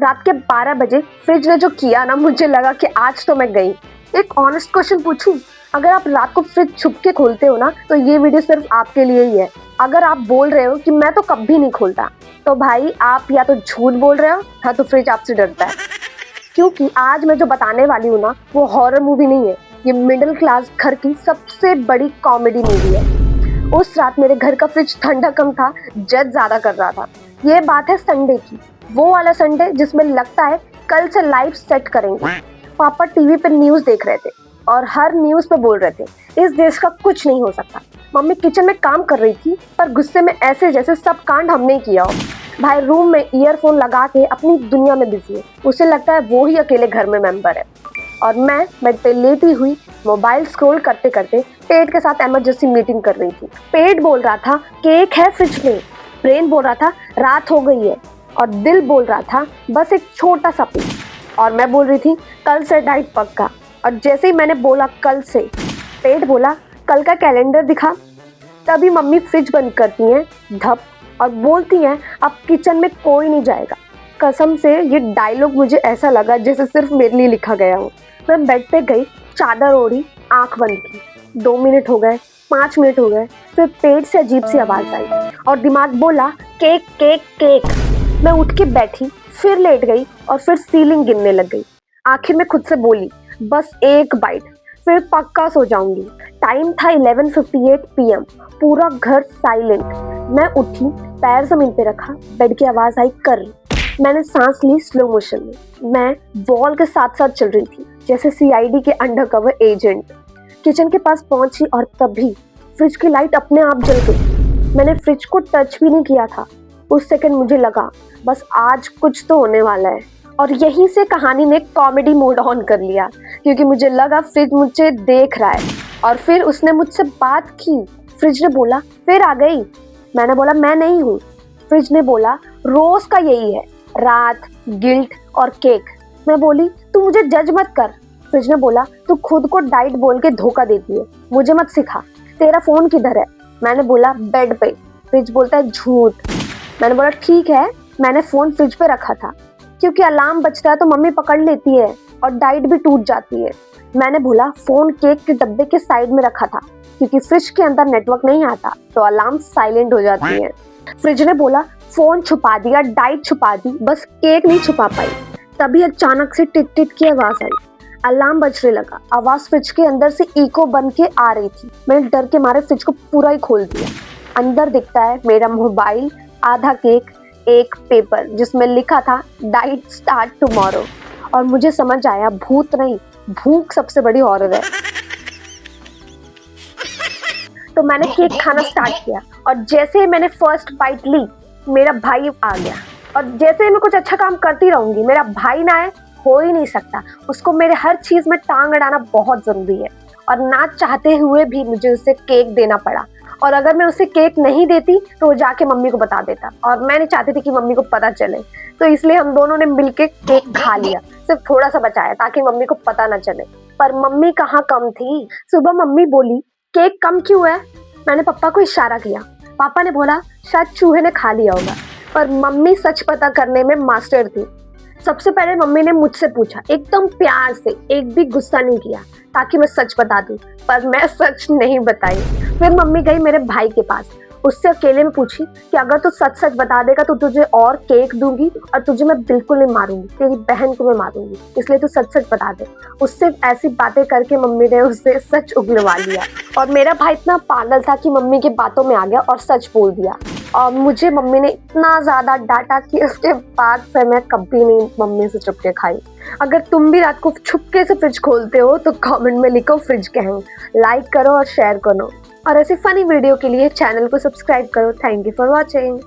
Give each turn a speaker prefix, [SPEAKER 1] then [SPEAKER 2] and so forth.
[SPEAKER 1] रात के 12 बजे फ्रिज ने जो किया ना, मुझे लगा कि आज तो मैं गई। एक ऑनेस्ट क्वेश्चन पूछूं, अगर आप रात को फ्रिज छुप के खोलते हो ना, तो ये वीडियो सिर्फ आपके लिए ही है। अगर आप बोल रहे हो कि मैं तो कभी नहीं खोलता, तो भाई आप या तो झूठ बोल रहे हो या तो फ्रिज आपसे डरता है। क्योंकि आज मैं जो बताने वाली हूँ ना, वो हॉरर मूवी नहीं है, ये मिडिल क्लास घर की सबसे बड़ी कॉमेडी मूवी है। उस रात मेरे घर का फ्रिज ठंडा कम था, जज ज्यादा कर रहा था। ये बात है संडे की, वो वाला संडे जिसमें लगता है कल से लाइफ सेट करेंगे। पापा टीवी पे न्यूज देख रहे थे और हर न्यूज पे बोल रहे थे इस देश का कुछ नहीं हो सकता। मम्मी किचन में काम कर रही थी, पर गुस्से में ऐसे जैसे सब कांड हमने किया हो। भाई रूम में ईयरफोन लगा के अपनी दुनिया में बिजी है, उसे लगता है वो ही अकेले घर में मेंबर है। और मैं बेड पे लेटी हुई मोबाइल स्क्रॉल करते करते पेट के साथ इमरजेंसी मीटिंग कर रही थी। पेट बोल रहा था केक है फ्रिज में, ब्रेन बोल रहा था रात हो गई है, और दिल बोल रहा था बस एक छोटा सा पीस। और मैं बोल रही थी कल से डाइट पक्का। और जैसे ही मैंने बोला कल से, पेट बोला कल का कैलेंडर दिखा। तभी मम्मी फ्रिज बंद करती हैं धप और बोलती हैं अब किचन में कोई नहीं जाएगा। कसम से ये डायलॉग मुझे ऐसा लगा जैसे सिर्फ मेरे लिए लिखा गया हो। मैं बेड पे गई, चादर ओढ़ी, आंख बंद की। 2 मिनट हो गए, 5 मिनट हो गए, फिर पेट से अजीब सी आवाज आई और दिमाग बोला केक केक केक। मैं उठ के बैठी, फिर लेट गई और फिर सीलिंग गिनने लग गई। आखिर में खुद से बोली बस एक बाइट, फिर पक्का सो जाऊंगी। टाइम था 11:58 PM। पूरा घर साइलेंट। मैं उठी, पैर जमीन पे रखा, बेड की आवाज आई कर। मैंने सांस ली स्लो मोशन में। मैं वॉल के साथ साथ चल रही थी जैसे CID के अंडरकवर एजेंट। किचन के पास पहुंची और तभी फ्रिज की लाइट अपने आप जल गई। मैंने फ्रिज को टच भी नहीं किया था। उस सेकंड मुझे लगा बस आज कुछ तो होने वाला है। और यहीं से कहानी ने कॉमेडी मोड ऑन कर लिया, क्योंकि मुझे लगा फ्रिज मुझे देख रहा है। और फिर उसने मुझसे बात की। फ्रिज ने बोला फिर आ गई। मैंने बोला मैं नहीं हूँ। फ्रिज ने बोला रोज का यही है, रात, गिल्ट और केक। मैं बोली तू मुझे जज मत कर। फ्रिज ने बोला तू खुद को डाइट बोल के धोखा देती है, मुझे मत सिखा। तेरा फोन किधर है? मैंने बोला बेड पे। फ्रिज बोलता है झूठ। मैंने बोला ठीक है, मैंने फोन फ्रिज पे रखा था, क्योंकि अलार्म बजता है तो मम्मी पकड़ लेती है और डाइट भी टूट जाती है। मैंने बोला फोन केक के डब्बे के साइड में रखा था, क्योंकि फ्रिज के अंदर नेटवर्क नहीं आता तो अलार्म साइलेंट हो जाती है। फ्रिज ने बोला फोन छुपा दिया, डाइट छुपा दी, बस केक नहीं छुपा पाई। तभी अचानक से टिक टिक की आवाज आई। अलार्म बजने लगा। आवाज फ्रिज के अंदर से इको बन के आ रही थी। मैंने डर के मारे फ्रिज को पूरा ही खोल दिया। अंदर दिखता है मेरा मोबाइल, आधा केक, एक पेपर जिसमें लिखा था डाइट स्टार्ट टुमारो। और मुझे समझ आया भूत नहीं, भूख सबसे बड़ी हॉरर है। तो मैंने केक खाना स्टार्ट किया और जैसे ही मैंने फर्स्ट बाइट ली, मेरा भाई आ गया। और जैसे ही मैं कुछ अच्छा काम करती रहूंगी, मेरा भाई ना आए हो ही नहीं सकता। उसको मेरे हर चीज में टांग अड़ाना बहुत जरूरी है। और ना चाहते हुए भी मुझे उसे केक देना पड़ा। और अगर मैं उसे केक नहीं देती तो वो जाके मम्मी को बता देता, और मैं नहीं चाहती थी कि मम्मी को पता चले। तो इसलिए हम दोनों ने मिलके केक खा लिया, सिर्फ थोड़ा सा बचाया ताकि मम्मी को पता ना चले। पर मम्मी कहाँ कम थी। सुबह मम्मी बोली केक कम क्यों है? मैंने पापा को इशारा किया। पापा ने बोला शायद चूहे ने खा लिया होगा। पर मम्मी सच पता करने में मास्टर थी। सबसे पहले मम्मी ने मुझसे पूछा, एकदम प्यार से, एक भी गुस्सा नहीं किया, ताकि मैं सच बता दूं। पर मैं सच नहीं बताई। फिर मम्मी गई मेरे भाई के पास, उससे अकेले में पूछी कि अगर तू सच सच बता देगा तो तुझे और केक दूंगी और तुझे मैं बिल्कुल नहीं मारूंगी, तेरी बहन को मैं मारूंगी, इसलिए तू सच सच बता दे। उससे ऐसी बातें करके मम्मी ने उससे सच उगलवा लिया। और मेरा भाई इतना पागल था कि मम्मी की बातों में आ गया और सच बोल दिया। और मुझे मम्मी ने इतना ज्यादा डांटा कि उसके बाद से मैं कभी नहीं मम्मी से चुपके खाई। अगर तुम भी रात को छुपके से फ्रिज खोलते हो तो कमेंट में लिखो फ्रिज गैंग। लाइक करो और शेयर करो, और ऐसे फनी वीडियो के लिए चैनल को सब्सक्राइब करो। Thank you for watching.